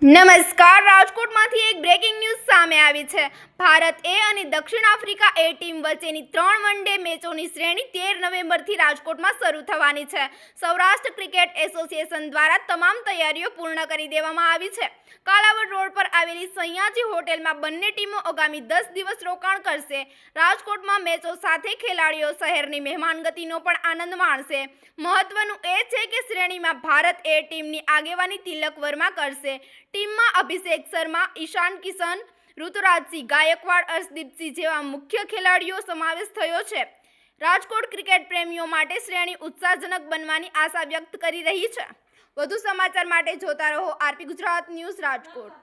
નમસ્કાર, રાજકોટમાંથી એક breaking news સામે આવી છે। ભારત એ અને દક્ષિણ આફ્રિકા એ ટીમ વચ્ચેની 3 વન-ડે મેચોની શ્રેણી 13 નવેમ્બરથી રાજકોટમાં શરૂ થવાની છે। સૌરાષ્ટ્ર ક્રિકેટ એસોસિએશન દ્વારા તમામ તૈયારીઓ પૂર્ણ કરી દેવામાં આવી છે। કાલાવડ રોડ પર આવેલી સયાજી હોટેલમાં બંને ટીમો આગામી 10 દિવસ રોકાણ કરશે। રાજકોટમાં મેચો સાથે ખેલાડીઓ શહેરની મહેમાનગતિનો પણ આનંદ માણશે। મહત્વનું એ છે કે શ્રેણીમાં ભારત એ ટીમની આગેવાની તિલક વર્મા કરશે। ટીમમાં અભિષેક શર્મા, ઈશાન કિશન, ઋતુરાજસિંહ ગાયકવાડ, અર્શદીપસિંહ જેવા મુખ્ય ખેલાડીઓ સમાવેશ થયો છે। રાજકોટ ક્રિકેટ પ્રેમીઓ માટે શ્રેણી ઉત્સાહજનક બનવાની આશા વ્યક્ત કરી રહી છે। વધુ સમાચાર માટે જોતા રહો આરપી ગુજરાત ન્યૂઝ રાજકોટ।